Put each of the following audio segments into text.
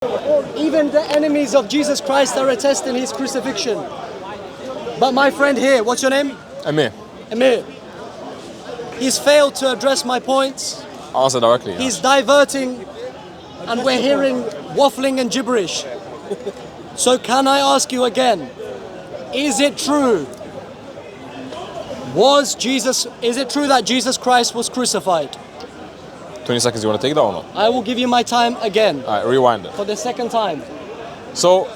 Even the enemies of Jesus Christ are attesting his crucifixion. But my friend here, what's your name? Amir. Amir. He's failed to address my points. Answer directly. He's diverting, and we're hearing waffling and gibberish. So can I ask you again, is it true? Is it true that Jesus Christ was crucified? 20 seconds, you want to take that or not? I will give you my time again. Alright, rewind it. For the second time. So,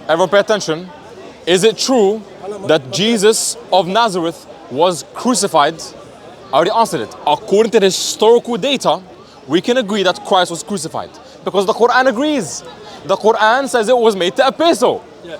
everyone pay attention. Is it true that Jesus of Nazareth was crucified? I already answered it. According to the historical data, we can agree that Christ was crucified. Because the Quran agrees. The Quran says it was made to a peso. Yeah.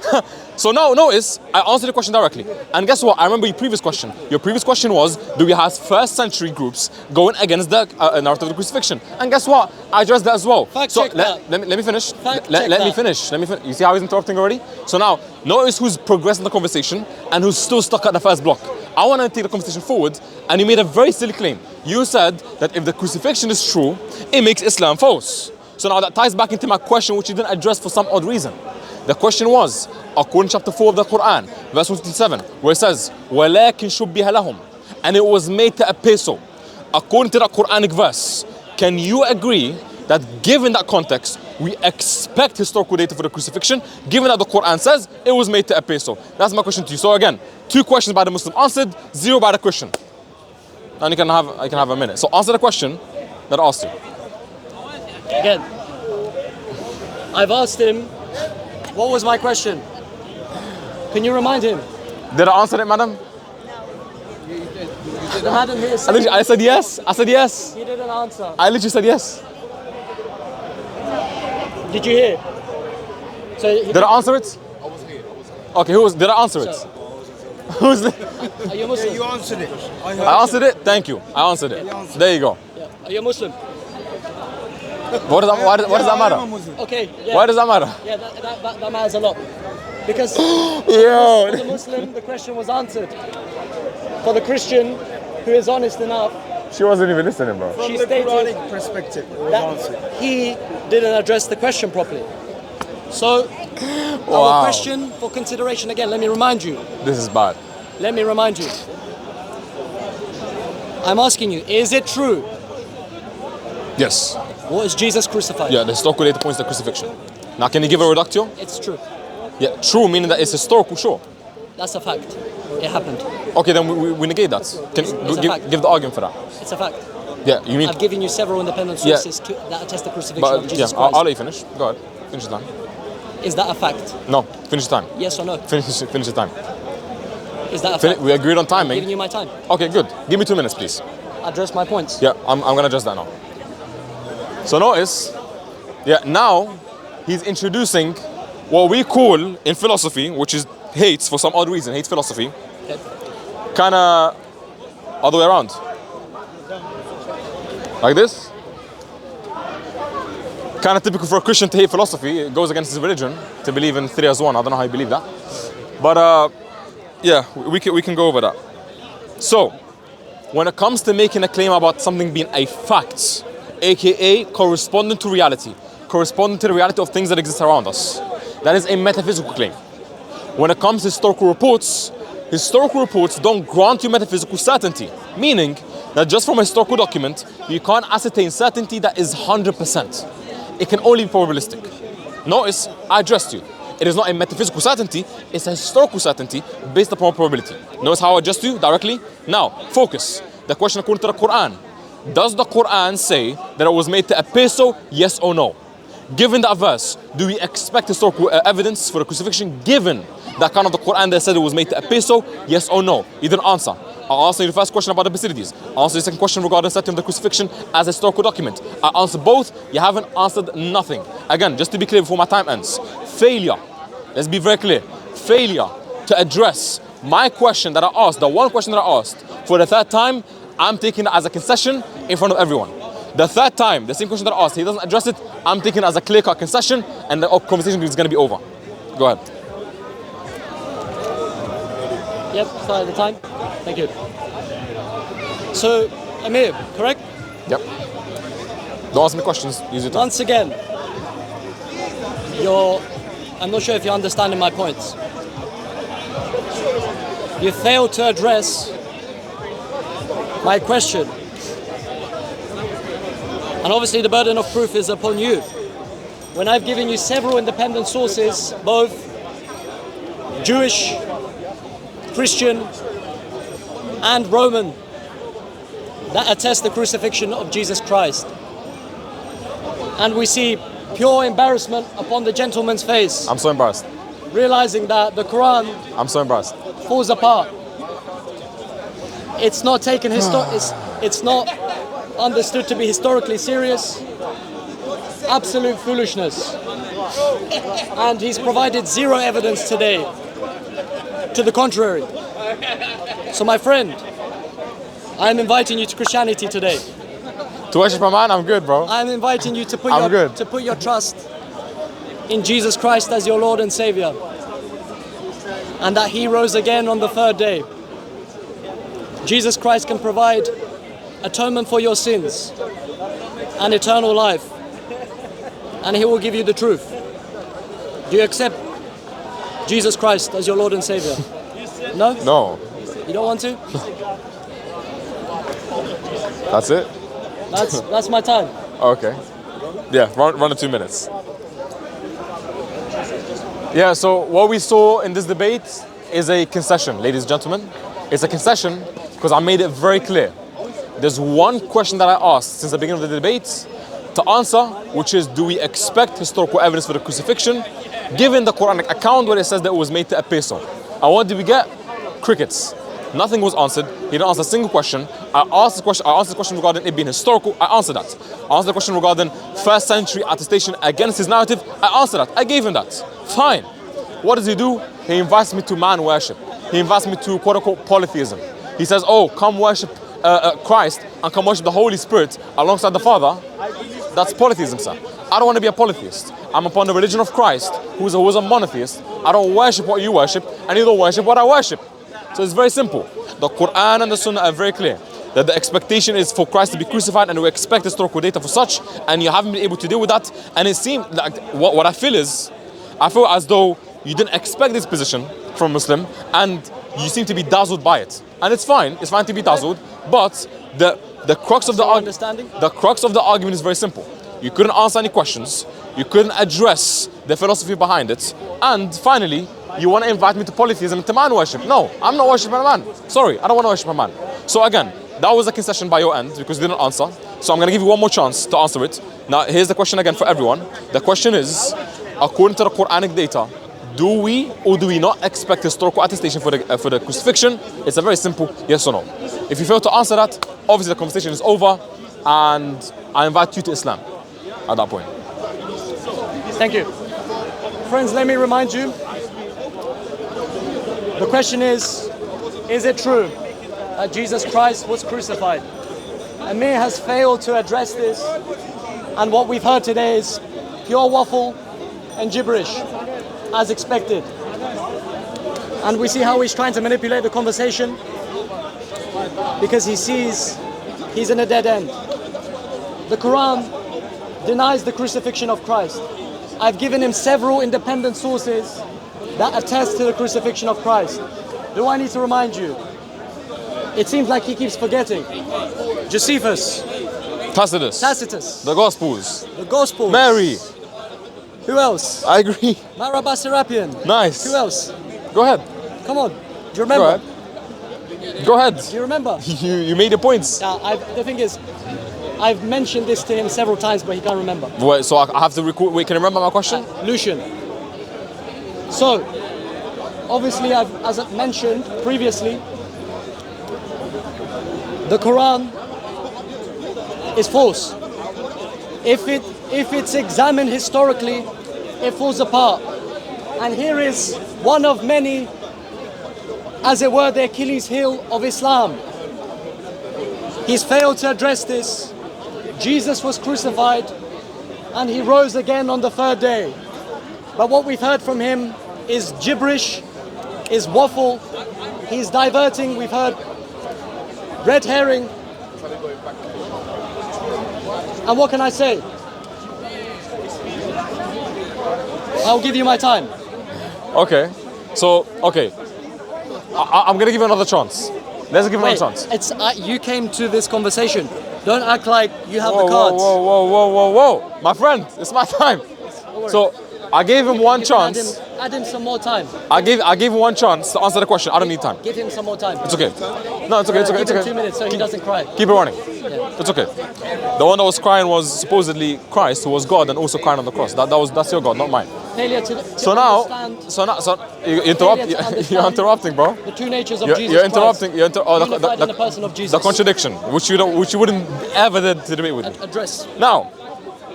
So now notice, I answered the question directly. And guess what? I remember your previous question. Your previous question was, do we have first century groups going against the narrative of the crucifixion? And guess what? I addressed that as well. Fact so check that. let me finish. Let me finish. You see how he's interrupting already? So now, notice who's progressing the conversation and who's still stuck at the first block. I want to take the conversation forward, and you made a very silly claim. You said that if the crucifixion is true, it makes Islam false. So now that ties back into my question, which you didn't address for some odd reason. The question was, according to chapter 4 of the Quran, verse 157, where it says, وَلَكِنْ شُبِّهَ لَهُمْ, and it was made to a peso. According to that Quranic verse, can you agree that given that context, we expect historical data for the crucifixion, given that the Quran says it was made to a peso? That's my question to you. So again, 2 questions by the Muslim answered, 0 by the Christian. And you can have a minute. So answer the question that I asked you. Again, I've asked him, what was my question? Can you remind him? Did I answer it, madam? The madam here said I said yes. I said yes. he didn't answer. I literally said yes. Did you hear? So Did I answer it? I was here. Okay, did I answer it? So- Who's the? Are you Muslim? You answered it. I answered it. Thank you. I answered it. There you go. Yeah. Are you Muslim? What does that matter? Okay. Yeah. Why does that matter? Yeah, that matters a lot. Because Yo. for the Muslim, the question was answered. For the Christian, who is honest enough, She wasn't even listening, bro. she From the stated Quranic perspective, it was answered. that he didn't address the question properly. So, Wow. our question for consideration again, let me remind you. This is bad. Let me remind you. I'm asking you, is it true? Yes. Was Jesus crucified? Yeah, the historical data points to the crucifixion. Now, can you give a reductio? It's true. Yeah, true meaning that it's historical, sure. That's a fact. It happened. Okay, then we negate that. Can It's a you fact. give the argument for that? It's a fact. Yeah, you mean. I've given you several independent Yeah. sources that attest the crucifixion But of yeah, Jesus Christ. I'll let you finish. Go ahead. Finish the time. Is that a fact? No, finish the time. Yes or no? Finish the time. Is that a fact? We agreed on I'm giving timing. you my time. Okay, good. Give me 2 minutes, please. Address my points. Yeah, I'm gonna adjust that now. So notice, yeah, now he's introducing what we call in philosophy, which is hates for some odd reason, hates philosophy, Okay. kinda other way around. Like this. Kinda typical for a Christian to hate philosophy. It goes against his religion to believe in 3 as 1. I don't know how you believe that. But yeah, we can go over that. So, when it comes to making a claim about something being a fact, aka corresponding to reality, corresponding to the reality of things that exist around us, that is a metaphysical claim. When it comes to historical reports don't grant you metaphysical certainty, meaning that just from a historical document, you can't ascertain certainty that is 100%. It can only be probabilistic. Notice, I addressed you. It is not a metaphysical certainty, it's a historical certainty based upon probability. Notice how I addressed you directly? Now, focus. The question according to the Quran. Does the Quran say that it was made to a peso, yes or no? Given that verse, do we expect historical evidence for the crucifixion given the account of the Quran that said it was made to a peso, yes or no? You didn't answer. I'll answer the first question about the Basidides. I'll answer the second question regarding the setting of the crucifixion as a historical document. I answered both, you haven't answered nothing. Again, just to be clear before my time ends, failure, let's be very clear, failure to address my question that I asked, the one question that I asked, for the third time, I'm taking it as a concession in front of everyone. The third time, the same question that I asked, he doesn't address it, I'm taking it as a clear-cut concession and the conversation is going to be over. Go ahead. Yep, started the time. Thank you. So, Amir, correct? Yep. Don't ask me questions, use your time. Once again, I'm not sure if you're understanding my points. You failed to address my question. And obviously the burden of proof is upon you. When I've given you several independent sources, both Jewish, Christian, and Roman, that attest the crucifixion of Jesus Christ. And we see pure embarrassment upon the gentleman's face, I'm so embarrassed. realizing that the Quran I'm so embarrassed. falls apart. It's not taken it's not understood to be historically serious. Absolute foolishness. And he's provided zero evidence today to the contrary. So my friend, I'm inviting you to Christianity today. To worship a man, I'm good, bro. I'm inviting you to put your trust in Jesus Christ as your Lord and Savior, and that He rose again on the third day. Jesus Christ can provide atonement for your sins and eternal life, and He will give you the truth. Do you accept Jesus Christ as your Lord and Savior? No? No. You don't want to? That's it? That's my time. Okay. Yeah, run the 2 minutes. Yeah, so what we saw in this debate is a concession, ladies and gentlemen. It's a concession because I made it very clear. There's one question that I asked since the beginning of the debate to answer, which is, do we expect historical evidence for the crucifixion, given the Quranic account where it says that it was made to a person? And what did we get? Crickets. Nothing was answered. He didn't answer a single question. I answered the question regarding it being historical. I answered that. I answered the question regarding first century attestation against his narrative. I answered that. I gave him that. Fine. What does he do? He invites me to man worship. He invites me to quote-unquote polytheism. He says, oh, come worship Christ and come worship the Holy Spirit alongside the Father. That's polytheism, sir. I don't want to be a polytheist. I'm upon the religion of Christ, who's a monotheist. I don't worship what you worship, and you don't worship what I worship. So it's very simple. The Quran and the Sunnah are very clear that the expectation is for Christ to be crucified, and we expect historical data for such, and you haven't been able to deal with that. And it seemed like what I feel is, I feel as though you didn't expect this position from a Muslim, and you seem to be dazzled by it. And it's fine to be dazzled, but the crux of the argument is very simple. You couldn't answer any questions, you couldn't address the philosophy behind it, and finally, you want to invite me to polytheism, to man worship. No, I'm not worshiping a man. Sorry, I don't want to worship a man. So again, that was a concession by your end because you didn't answer. So I'm going to give you one more chance to answer it. Now, here's the question again for everyone. The question is, according to the Quranic data, do we or do we not expect historical attestation for the crucifixion? It's a very simple yes or no. If you fail to answer that, obviously the conversation is over, and I invite you to Islam at that point. Thank you. Friends, let me remind you, the question is it true that Jesus Christ was crucified? Amir has failed to address this, and what we've heard today is pure waffle and gibberish, as expected. And we see how he's trying to manipulate the conversation because he sees he's in a dead end. The Quran denies the crucifixion of Christ. I've given him several independent sources that attest to the crucifixion of Christ. Do I need to remind you? It seems like he keeps forgetting. Josephus. Tacitus. The Gospels. The Gospels. Mary. Who else? I agree. Marabas Serapion. Nice. Who else? Go ahead. Come on. Do you remember? Go ahead. Do you remember? You made your points. The thing is, I've mentioned this to him several times, but he can't remember. Wait, so I have to record. Wait, can you remember my question? Lucian. So, obviously, as I mentioned previously, the Quran is false. If it's examined historically, it falls apart. And here is one of many, as it were, the Achilles heel of Islam. He's failed to address this. Jesus was crucified and he rose again on the third day. But what we've heard from him is gibberish, is waffle. He's diverting. We've heard red herring. And what can I say? I'll give you my time. Okay. So, okay. I'm going to give you another chance. Let's give him Wait, another chance. it's you came to this conversation. Don't act like you have Whoa, the cards. whoa. My friend, it's my time. So, I gave him one chance. Add him some more time. I gave him one chance to answer the question. I don't need time. Give him some more time. It's okay. No, it's okay. It's okay. It's Give him okay. 2 minutes so he doesn't cry. Keep it running. Yeah. It's okay. The one that was crying was supposedly Christ, who was God and also crying on the cross. That's your God, not mine. Failure to So now, understand you're interrupting, bro. the two natures of You're Jesus interrupting. Christ. Unified in the The person of Jesus. contradiction, which you wouldn't ever dare to debate with me. Address. Now,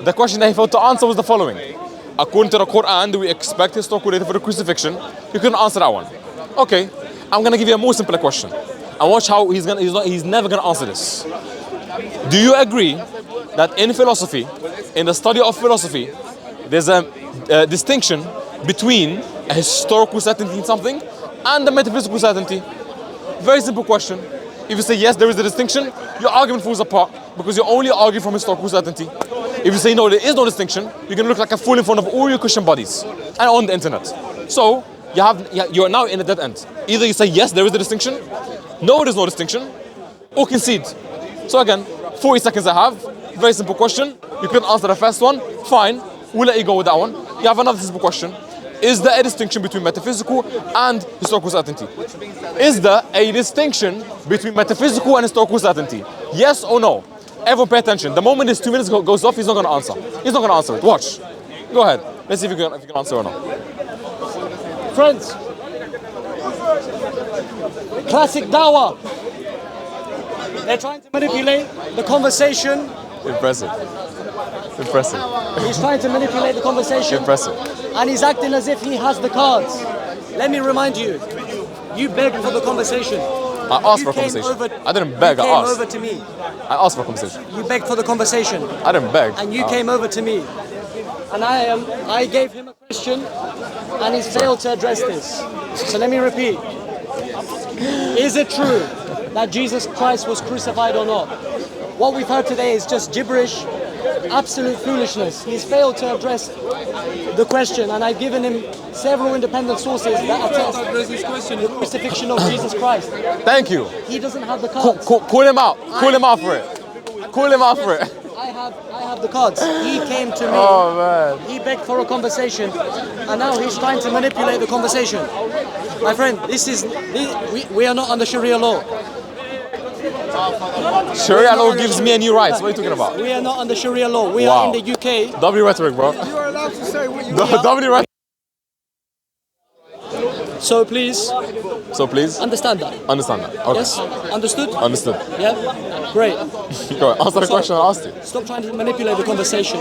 the question that he failed to answer was the following. According to the Quran, do we expect historical data for the crucifixion? You couldn't answer that one. Okay, I'm gonna give you a more simpler question. And watch how he's never gonna answer this. Do you agree that in philosophy, in the study of philosophy, there's a distinction between a historical certainty in something and a metaphysical certainty? Very simple question. If you say yes, there is a distinction, your argument falls apart because you're only arguing from historical certainty. If you say no, there is no distinction, you're going to look like a fool in front of all your Christian buddies and on the internet. So you're now in a dead end. Either you say yes, there is a distinction, no, there's no distinction, or concede. So again, 40 seconds I have. Very simple question. You couldn't answer the first one. Fine, we'll let you go with that one. You have another simple question. Is there a distinction between metaphysical and historical certainty? Is there a distinction between metaphysical and historical certainty? Yes or no? Everyone pay attention. The moment this 2 minutes goes off, he's not going to answer. He's not going to answer it. Watch. Go ahead. Let's see if you can answer or not. Friends, classic dawah. They're trying to manipulate the conversation. Impressive. Impressive. He's trying to manipulate the conversation. Impressive. And he's acting as if he has the cards. Let me remind you, you begged for the conversation. I asked for a conversation. I didn't beg, I asked. You came over to me. I asked for a conversation. You begged for the conversation. I didn't beg. And you came over to me. And I gave him a question and he's failed to address this. So let me repeat. Is it true that Jesus Christ was crucified or not? What we've heard today is just gibberish, absolute foolishness. He's failed to address the question, and I've given him several independent sources that attest the crucifixion of Jesus Christ. Thank you. He doesn't have the cards. Call him out. Call him out for it. Call him out for it. I have the cards. He came to me. Oh man. He begged for a conversation, and now he's trying to manipulate the conversation. My friend, we are not under Sharia law. Sharia law gives me a new rights. What are you talking about? We are not under Sharia law. We are in the UK. W rhetoric, bro. You are allowed to say what you W rhetoric. So please understand that. Understand that. Okay. Yes? Understood? Understood. Yeah? Great. Go ahead. Answer the question I asked you. Stop trying to manipulate the conversation.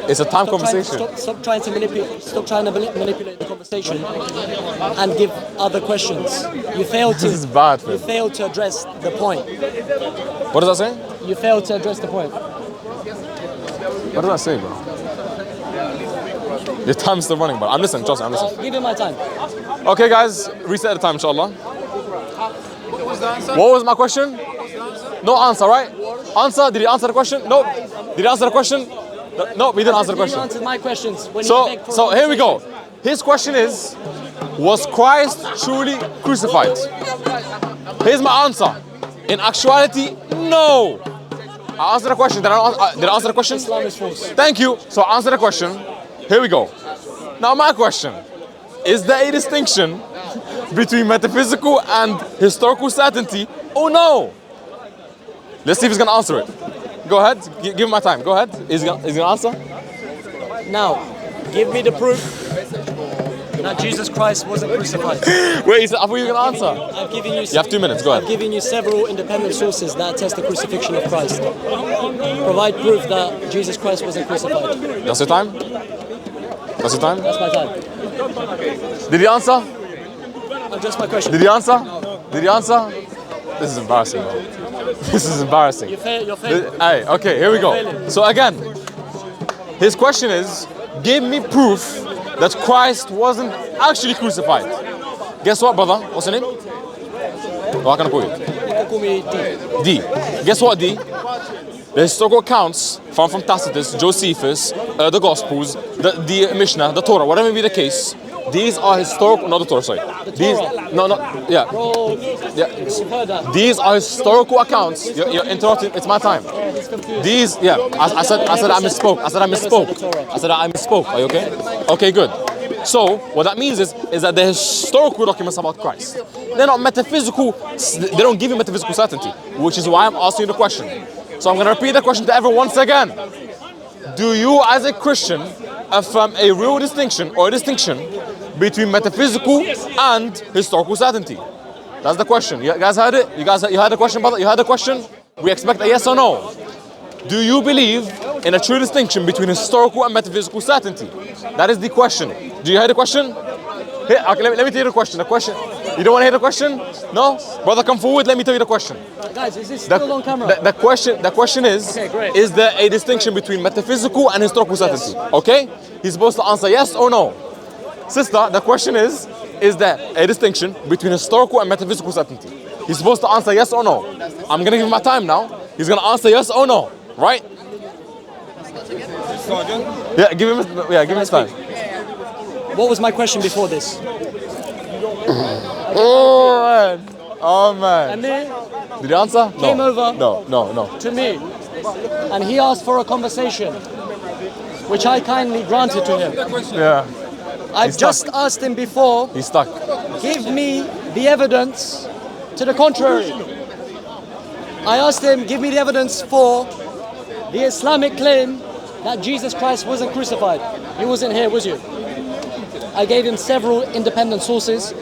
It's a time conversation. Stop trying to manipulate the conversation and give other questions. You failed to. This is bad, You man. failed to address the point. What does that say? You failed to address the point. What does that say, bro? Your time's still running, but I'm listening. Trust me, I'm listening. Give him my time. Okay, guys, reset the time, inshallah. What was my question? No answer, right? Answer? Did he answer the question? No. Did he answer the question? No, he didn't answer the question. You answered my questions. When So, you begged for so here we conversation. go. His question is, was Christ truly crucified? Here's my answer. In actuality, no. I answered the question. Did I answer the question? Islam is false. Thank you. So answer the question. Here we go. Now my question. Is there a distinction between metaphysical and historical certainty? Oh no. Let's see if he's going to answer it. Go ahead. Give him my time. Go ahead. Is he going to answer? Now, give me the proof that Jesus Christ wasn't crucified. Wait, I thought you were going to answer. I've given you. You have 2 minutes. Go I've ahead. given you several independent sources that attest the crucifixion of Christ. Provide proof that Jesus Christ wasn't crucified. That's your time? That's your time? That's my time. Did he answer? Address my question. Did he answer? Did he answer? This is embarrassing, bro. This is embarrassing. You're failing. Hey, okay, here we go. So again, his question is, give me proof that Christ wasn't actually crucified. Guess what, brother? What's your name? What can I call you? You can call me D. D. Guess what, D? The historical accounts from Tacitus, Josephus, the Gospels, the Mishnah, the Torah, whatever may be the case, these are historical, not the Torah, sorry. These, no, yeah. Bro, Yeah. you've heard that. These are historical accounts. You're interrupting. It's my time. He's confused. These, yeah. I said I misspoke. I said I misspoke. Are you okay? Okay, good. So what that means is that they're historical documents about Christ. They're not metaphysical. They don't give you metaphysical certainty, which is why I'm asking you the question. So I'm going to repeat the question to everyone once again. Do you, as a Christian, affirm a real distinction or a distinction between metaphysical and historical certainty? That's the question. You guys heard it? You heard the question, brother? You heard the question? We expect a yes or no. Do you believe in a true distinction between historical and metaphysical certainty? That is the question. Do you hear the question? Here, okay, let me tell you the question. The question. You don't want to hear the question? No? Brother, come forward. Let me tell you the question. Guys, is this still on camera? The question is, okay, great. Is there a distinction between metaphysical and historical certainty? Yes. Okay? He's supposed to answer yes or no. Sister, the question is there a distinction between historical and metaphysical certainty? He's supposed to answer yes or no. I'm going to give him my time now. He's going to answer yes or no. Right? Yeah, give him his time. What was my question before this? Oh man. And then Did he answer? came over No. to me and he asked for a conversation, which I kindly granted to him. Yeah. I've just asked him before, He's stuck. give me the evidence to the contrary. I asked him, give me the evidence for the Islamic claim that Jesus Christ wasn't crucified. You wasn't here, was you? I gave him several independent sources,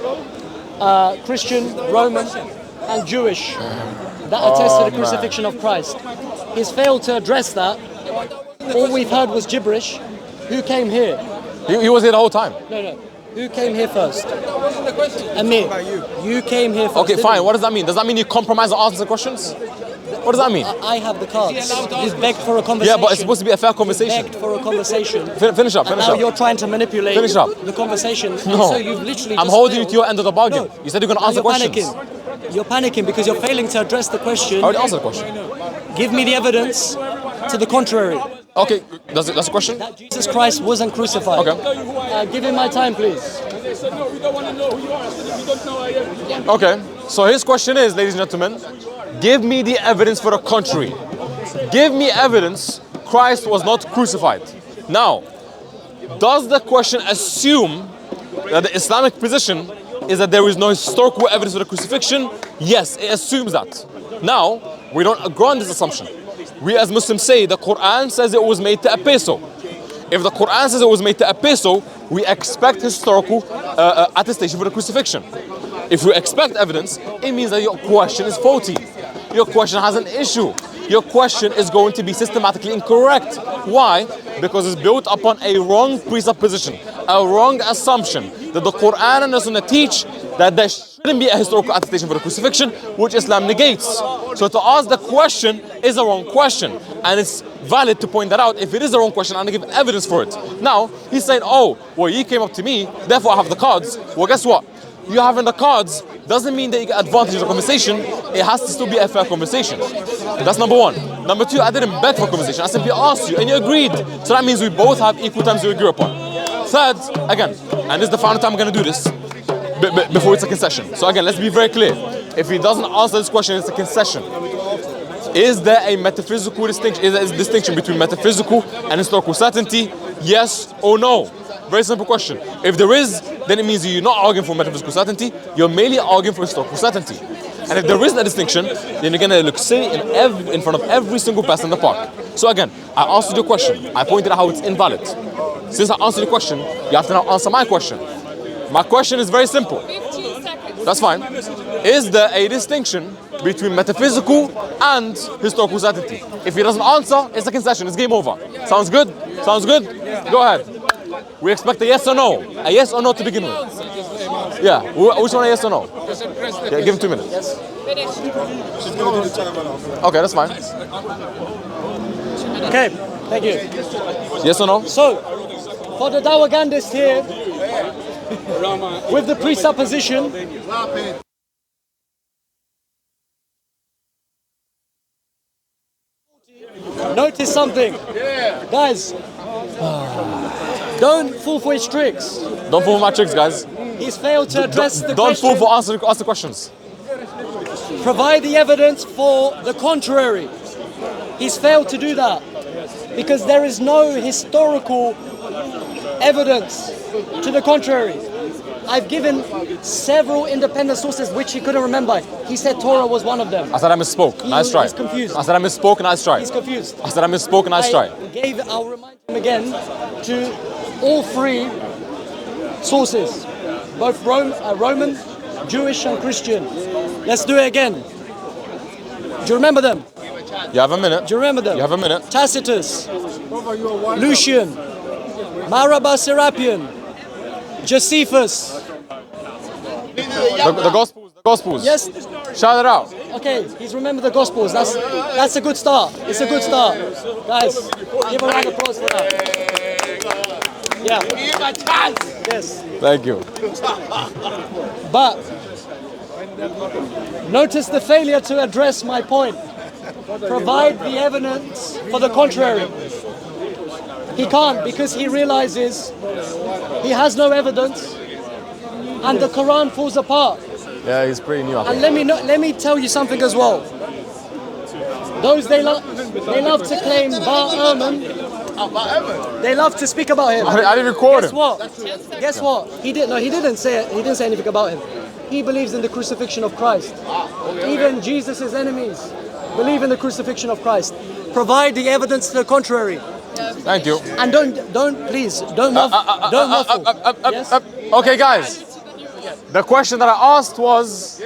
Christian, Roman, and Jewish, that attest to the crucifixion of Christ. He's failed to address that. All we've heard was gibberish. Who came here? He was here the whole time. No. Who came here first? Amir. You came here first. Okay, fine. You? What does that mean? Does that mean you compromise on answering questions? What does that mean? I have the cards. You've begged for a conversation. Yeah, but it's supposed to be a fair conversation. Begged for a conversation. Finish up. And now you're trying to manipulate the conversation. No. So you've literally I'm holding you to your end of the bargain. You said you're going to answer questions. You're panicking because you're failing to address the question. I already answered the question. Give me the evidence to the contrary. Okay, that's a question? That Jesus Christ wasn't crucified. Okay. Give him my time, please. Okay, so his question is, ladies and gentlemen, give me the evidence for the contrary. Give me evidence Christ was not crucified. Now, does the question assume that the Islamic position is that there is no historical evidence for the crucifixion? Yes, it assumes that. Now, we don't agree on this assumption. We as Muslims say the Quran says it was made to a peso. If the Quran says it was made to a peso, we expect historical attestation for the crucifixion. If we expect evidence, it means that your question is faulty. Your question has an issue. Your question is going to be systematically incorrect. Why? Because it's built upon a wrong presupposition, a wrong assumption that the Quran and the Sunnah teach that there shouldn't be a historical attestation for the crucifixion, which Islam negates. So to ask the question is a wrong question, and it's valid to point that out. If it is a wrong question, I'm going to give evidence for it. Now, he's saying, oh, well, you came up to me, therefore I have the cards. Well, guess what? You having the cards doesn't mean that you get advantage of the conversation. It has to still be a fair conversation. That's number one. Number two, I didn't beg for conversation. I simply asked you and you agreed. So that means we both have equal times to agree upon. Third, again, and this is the final time I'm going to do this, before it's a concession. So again, let's be very clear. If he doesn't answer this question, it's a concession. Is there a metaphysical distinction? Is there a distinction between metaphysical and historical certainty? Yes or no? Very simple question. If there is, then it means you're not arguing for metaphysical certainty, you're merely arguing for historical certainty. And if there isn't a distinction, then you're going to look silly in front of every single person in the park. So again, I answered your question. I pointed out how it's invalid. Since I answered your question, you have to now answer my question. My question is very simple. 15 seconds. That's fine. Is there a distinction between metaphysical and historical certainty? If he doesn't answer, it's a concession. It's game over. Sounds good? Sounds good? Go ahead. We expect a yes or no. A yes or no to begin with. Yeah. Which one a yes or no? Yeah, give him 2 minutes. Yes. Finish. Okay, that's fine. Okay, thank you. Yes or no? So, for the Dawagandist here, with the presupposition Notice something. Guys, don't fall for his tricks. Don't fall for my tricks, guys. He's failed to address the Don't question. fall for ask the questions. Provide the evidence for the contrary. He's failed to do that because there is no historical evidence to the contrary. I've given several independent sources which he couldn't remember. He said Torah was one of them. I said I misspoke. Nice try. He's confused. I said I misspoke. Nice try. He's confused. I said I misspoke. Nice try. I'll remind him again to all three sources, both Roman, Jewish and Christian. Let's do it again. Do you remember them? You have a minute. Do you remember them? You have a minute. Tacitus, Lucian, Maraba Serapion, Josephus. The Gospels. Yes. Shout it out. Okay, he's remembered the Gospels. That's a good start. It's a good start. Guys, give a round of applause for that. Yeah. Yes. Thank you. But notice the failure to address my point. Provide the evidence for the contrary. He can't because he realizes he has no evidence and the Quran falls apart. Yeah, he's pretty new. I And think. let me tell you something as well. Those they love to claim Bar Ehrman. They love to speak about him. I didn't record Guess him. what? Guess what? He didn't say it. He didn't say anything about him. He believes in the crucifixion of Christ. Even Jesus' enemies believe in the crucifixion of Christ. Provide the evidence to the contrary. Thank you. And don't waffle. Yes? Okay, guys. The question that I asked was,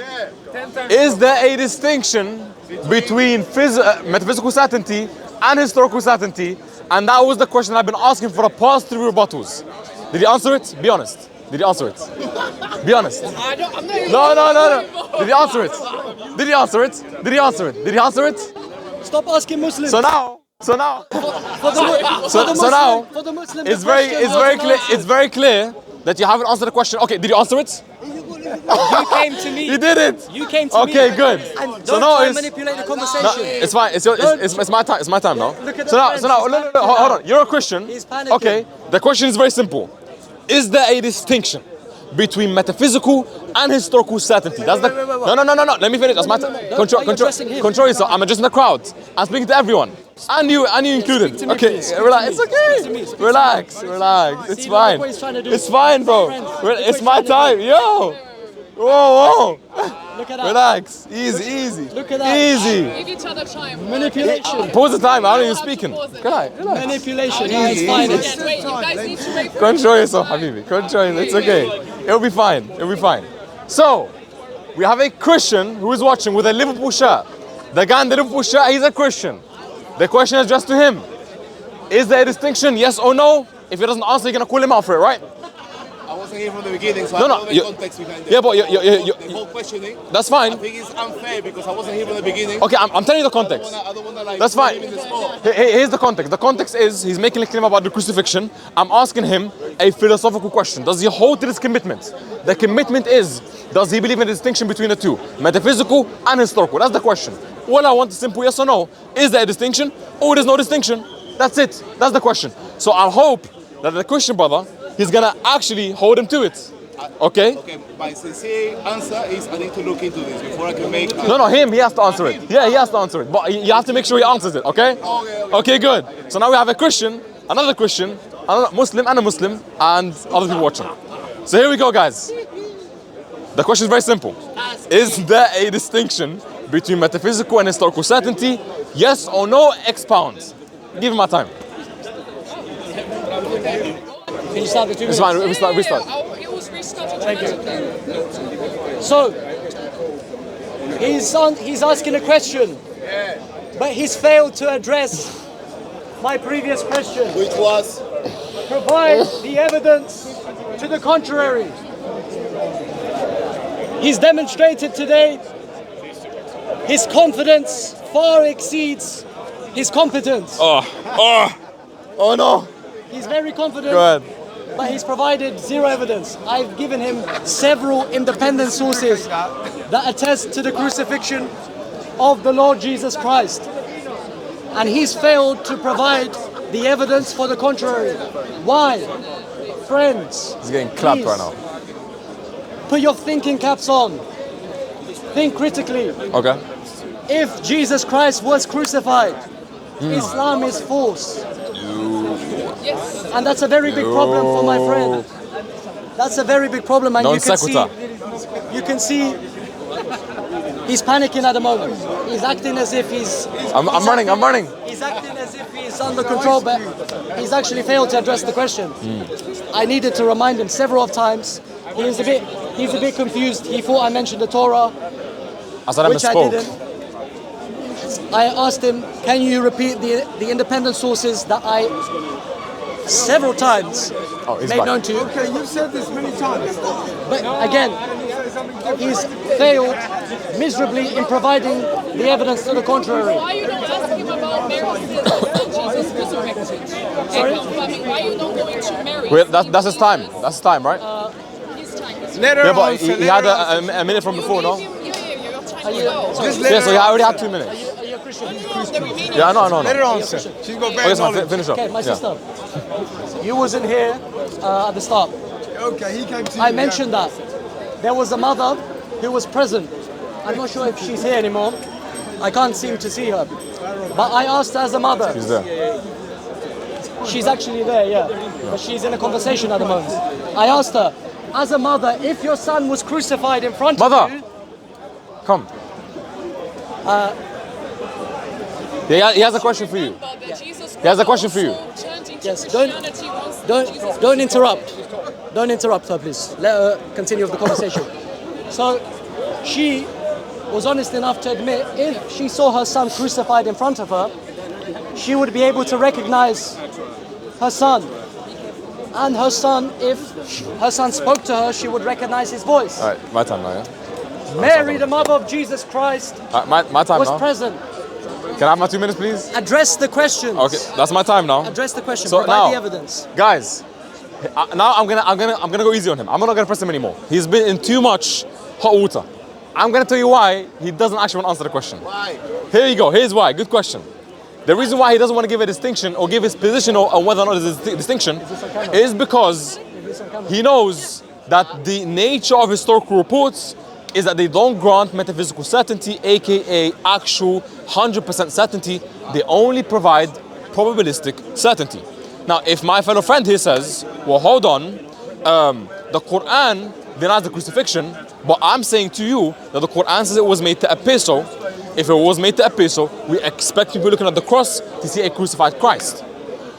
is there a distinction between metaphysical certainty and historical certainty? And that was the question I've been asking for the past 3 rebuttals. Did he answer it? Be honest. Did he answer it? Be honest. No. Did he answer it? Did he answer it? Did he answer it? Did he answer it? Stop asking Muslims. So now, For the Muslim, it's very clear that you haven't answered the question. Okay, did you answer it? You came to me. You did it. You came to me. Okay, good. And So don't now try it's and manipulate the conversation. no, it's fine. It's my time. It's my time now. Look at So the now, friends, no, hold on. You're a Christian. He's panicking. Okay. The question is very simple. Is there a distinction between metaphysical and historical certainty? That's the. No. Let me finish. That's my time. Control yourself. I'm addressing the crowd. I'm speaking to everyone. And you included. speak to me, Okay, please. relax. It's Speak to me. okay. Speak to me. Relax. It's See, fine. look what he's trying to do. It's fine, bro. Friends. It's Look my what he's trying time. to Yo. Whoa. Look at that. Relax. Easy. Look at that. Easy. Give each other time. Manipulation. Pause the time. I'm not even Have to speaking. pause it. Relax. Manipulation. Yeah, it's fine. It's- Again, wait, you guys need to wait for Control yourself, Habibi. Control yourself. It's okay. It'll be fine. It'll be fine. So, we have a Christian who is watching with a Liverpool shirt. The guy in the Liverpool shirt, he's a Christian. The question is addressed to him. Is there a distinction, yes or no? If he doesn't answer, you're going to call him out for it, right? I wasn't here from the beginning, so No, I no, don't know you- the context behind it. Yeah, but the whole questioning, that's I fine. think it's unfair because I wasn't here from the beginning. Okay, I'm telling you the context. I don't wanna like That's put fine. him in the spot. Here's the context. The context is he's making a claim about the crucifixion. I'm asking him a philosophical question. Does he hold to this commitment? The commitment is, does he believe in the distinction between the two? Metaphysical and historical. That's the question. All I want is simple yes or no. Is there a distinction or there's no distinction? That's it. That's the question. So I hope that the Christian brother, he's gonna actually hold him to it. Okay? Okay, my sincere answer is I need to look into this before I can make. No, him, he has to answer it. Yeah, he has to answer it. But you have to make sure he answers it, okay? Okay, good. So now we have a Christian, another Muslim and a Muslim, and other people watching. So here we go, guys. The question is very simple. Is there a distinction between metaphysical and historical certainty? Yes or no? Expound. Give him my time. Can you start the 2 It's minutes? fine, we start. It was restarted. Thank you. So, he's asking a question, but he's failed to address my previous question. Which was Provide the evidence to the contrary. He's demonstrated today his confidence far exceeds his competence. Oh no. He's very confident, Go ahead. but he's provided zero evidence. I've given him several independent sources that attest to the crucifixion of the Lord Jesus Christ. And he's failed to provide the evidence for the contrary. Why? Friends, He's getting clapped please, right now. put your thinking caps on. Think critically. Okay. If Jesus Christ was crucified, Islam is false. Yes. And that's a very big problem for my friend. That's a very big problem, and Non you can sequitur. see he's panicking at the moment. He's acting as if I'm running. He's acting as if he's under control, but he's actually failed to address the question. I needed to remind him several times. He's a bit confused. He thought I mentioned the Torah, I said I which I misspoke. didn't. I asked him, can you repeat the independent sources that I several times Oh, he's made back. known to you? Okay, you've said this many times. But again, he's failed miserably in providing the evidence to the contrary. Why you don't ask him about Mary's sins and Jesus resurrected? Sorry? Why you don't go into Mary? Wait, that's his time. That's his time, right? His time. Let her Yeah, but answer. he had a minute from before, no? Yeah, your time Are to you- go. sorry. Just let Yeah, so her he already had answer. 2 minutes. Are you a Christian? The remaining Yeah, I know. Let her answer. She's got Oh, very yes, man, knowledge. finish up. Okay, my Yeah. sister. You wasn't here at the start. Okay, he came to you. I mentioned that there was a mother who was present. I'm not sure if she's here anymore. I can't seem to see her. But I asked her as a mother. He's there. She's actually there, yeah. But she's in a conversation at the moment. I asked her, as a mother, if your son was crucified in front of Mother! you, Come. Yeah, he has a question for you. He has a question for you. Yes, don't interrupt. Don't interrupt her, please. Let her continue with the conversation. So, she was honest enough to admit if she saw her son crucified in front of her, she would be able to recognize her son. And her son, if her son spoke to her, she would recognize his voice. All right, my time now, yeah? Mary, the mother of Jesus Christ, My time was now. present. Can I have my 2 minutes, please? Address the questions. Okay, that's my time now. Address the question. So Provide now- the evidence. Guys, now I'm gonna go easy on him. I'm not gonna press him anymore. He's been in too much hot water. I'm gonna tell you why he doesn't actually want to answer the question. Why? Here you go. Here's why. Good question. The reason why he doesn't want to give a distinction or give his position on whether or not there's a distinction is because he knows that the nature of historical reports is that they don't grant metaphysical certainty, aka actual 100% certainty. They only provide probabilistic certainty. Now, if my fellow friend here says, well, hold on, the Quran denies the crucifixion, but I'm saying to you that the Quran says it was made to appear so. If it was made to appear so, we expect people looking at the cross to see a crucified Christ.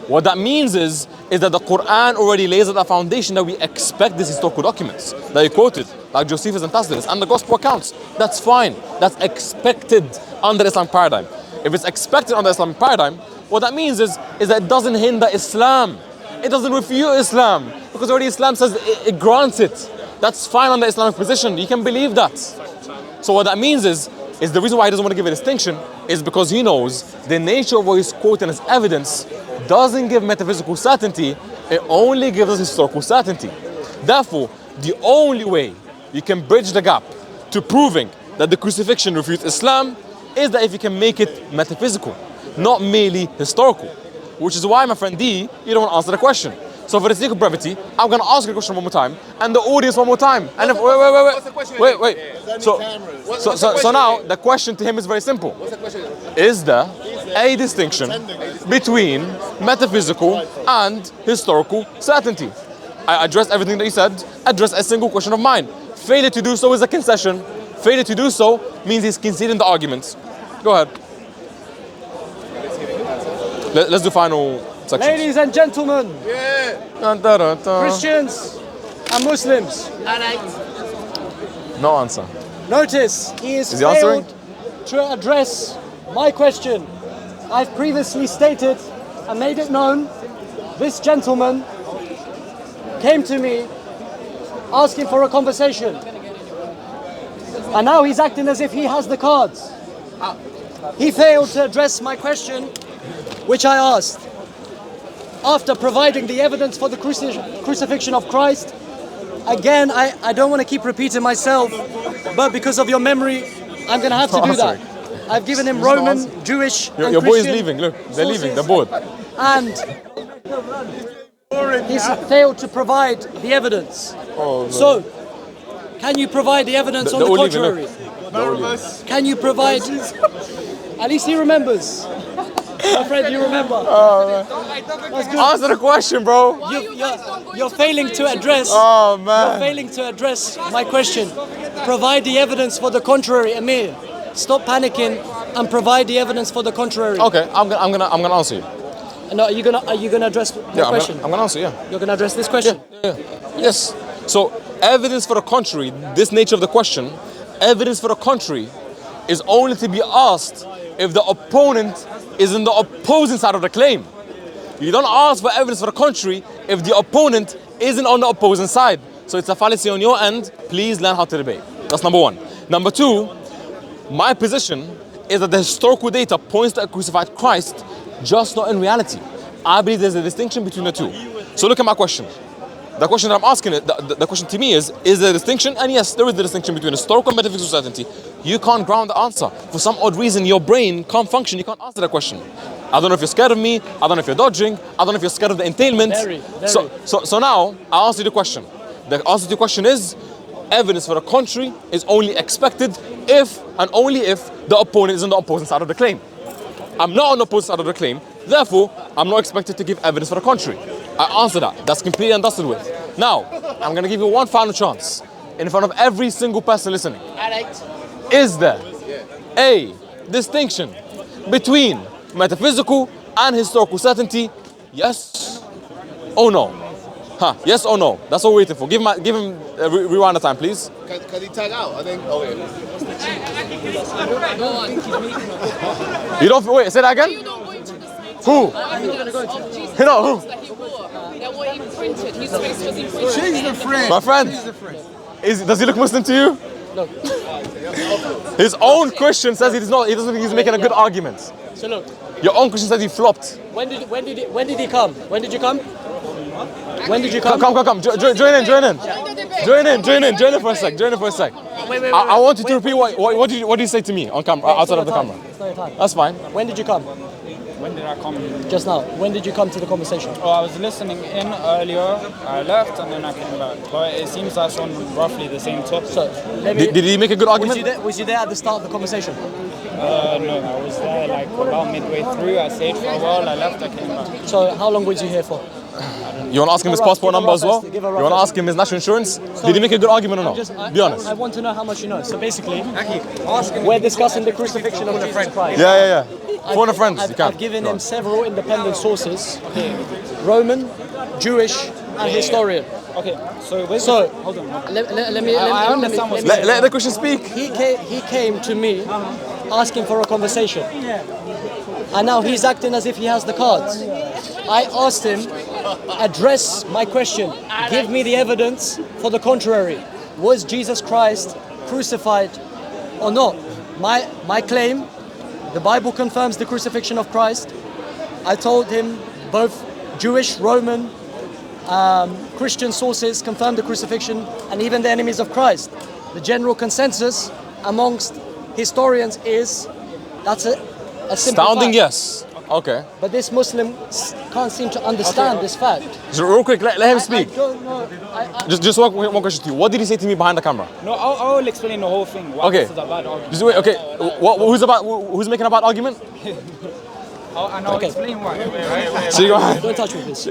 What that means is that the Quran already lays at the foundation that we expect these historical documents that you quoted, like Josephus and Tacitus, and the gospel accounts. That's fine. That's expected under the Islamic paradigm. If it's expected under the Islamic paradigm, what that means is that it doesn't hinder Islam. It doesn't refute Islam, because already Islam says it grants it. That's fine under Islamic position. You can believe that. So what that means is the reason why he doesn't want to give a distinction is because he knows the nature of what he's quoting as evidence doesn't give metaphysical certainty, it only gives us historical certainty. Therefore, the only way you can bridge the gap to proving that the crucifixion refutes Islam is that if you can make it metaphysical, not merely historical. Which is why, my friend D, you don't want to answer the question. So for the sake of brevity, I'm going to ask you the question one more time, and the audience one more time. And if, What's the question again? wait. So now the question to him is very simple. What's the question? Is there a distinction between metaphysical and historical certainty? I addressed everything that you said, address a single question of mine. Failure to do so is a concession. Failure to do so means he's conceding the arguments. Go ahead. Let's do final sections. Ladies and gentlemen, Dun, dun, dun, dun. Christians and Muslims, No answer. notice he is Is he answering? failed to address my question. I've previously stated and made it known, this gentleman came to me asking for a conversation. And now he's acting as if he has the cards. He failed to address my question, which I asked. After providing the evidence for the crucifixion of Christ, again, I don't want to keep repeating myself, but because of your memory, I'm going to have to do that. I've given him Roman, Jewish, and Your boy is Christian leaving. Look, they're leaving. They're sources, bored. and he's failed to provide the evidence. Oh, no. So, can you provide the evidence on They're the all leaving, contrary? Barabbas. Can you provide? At least he remembers. My friend, you remember. That's good. Answer the question, bro. You're failing to address. Oh You're man. failing to address my question. Provide the evidence for the contrary, Amir. Stop panicking and provide the evidence for the contrary. Okay, I'm gonna answer you. No, are you gonna address the Yeah, question? I'm gonna answer. Yeah. You're gonna address this question. Yes. So evidence for the contrary, this nature of the question, evidence for the contrary is only to be asked if the opponent is in the opposing side of the claim. You don't ask for evidence for the contrary if the opponent isn't on the opposing side. So it's a fallacy on your end. Please learn how to debate. That's number one. Number two, my position is that the historical data points to a crucified Christ, just not in reality. I believe there's a distinction between the two. So look at my question. The question that I'm asking, the question to me is there a distinction? And yes, there is a distinction between historical and metaphysical certainty. You can't ground the answer. For some odd reason, your brain can't function. You can't answer that question. I don't know if you're scared of me. I don't know if you're dodging. I don't know if you're scared of the entailment. Very. So now, I'll answer the question. The answer to the question is, evidence for the contrary is only expected if and only if the opponent is on the opposing side of the claim. I'm not on the opposite side of the claim, therefore, I'm not expected to give evidence for the contrary. I answer that. That's completely and dusted with. Now, I'm going to give you one final chance in front of every single person listening. Is there a distinction between metaphysical and historical certainty? Yes or no? Huh? Yes or no? That's what we're waiting for. Give him rewind the time, please. Can he tag out? I think. Oh, yeah. You don't wait. Say that again. You don't go into the scientific Who? evidence of Jesus You know who? that he wore, that were imprinted, his face was imprinted. She's the friend. My friend. She's the friend. Does he look Muslim to you? No. His own Christian says he's not. He doesn't think he's making a good argument. So look, Your own Christian says he flopped. when did he come? When did you come? When did you come? Come. Join in. Join in for a sec. Wait. I want you to repeat what did you say to me on camera, outside of the camera. It's not your time. That's fine. When did you come? When did I come? Just now. When did you come to the conversation? Oh, I was listening in earlier. I left and then I came back. But it seems that's on roughly the same topic. So, let me. Did he make a good argument? Was you there at the start of the conversation? No, I was there like about midway through. I stayed for a while. I left. I came back. So, how long was you here for? You want to ask him his Give a rough- passport give a number as well? rough- give a You rough want to ask estimate. him his national insurance? Did he make a good argument or not? Be honest. I want to know how much you know. So basically, we're discussing the crucifixion of Jesus Christ. Yeah. Phone a friend. You can. I've given him several independent sources: Roman, Jewish, and historian. Okay, so wait. So, hold on. let me. I understand what's Let the Christian speak. He came to me asking for a conversation, and now he's acting as if he has the cards. I asked him, address my question. Give me the evidence for the contrary. Was Jesus Christ crucified or not? My claim, the Bible confirms the crucifixion of Christ. I told him both Jewish, Roman, Christian sources confirm the crucifixion, and even the enemies of Christ. The general consensus amongst historians is that's a simple Astounding, fact. yes. Okay. But this Muslim can't seem to understand this fact. So real quick, let him speak. I don't know. Just one question to you. What did he say to me behind the camera? No, I will explain the whole thing. Why Okay. this is a bad argument. Just wait. Okay. Who's making a bad argument? And I'll Okay. explain why. So you go ahead. Don't touch me, please.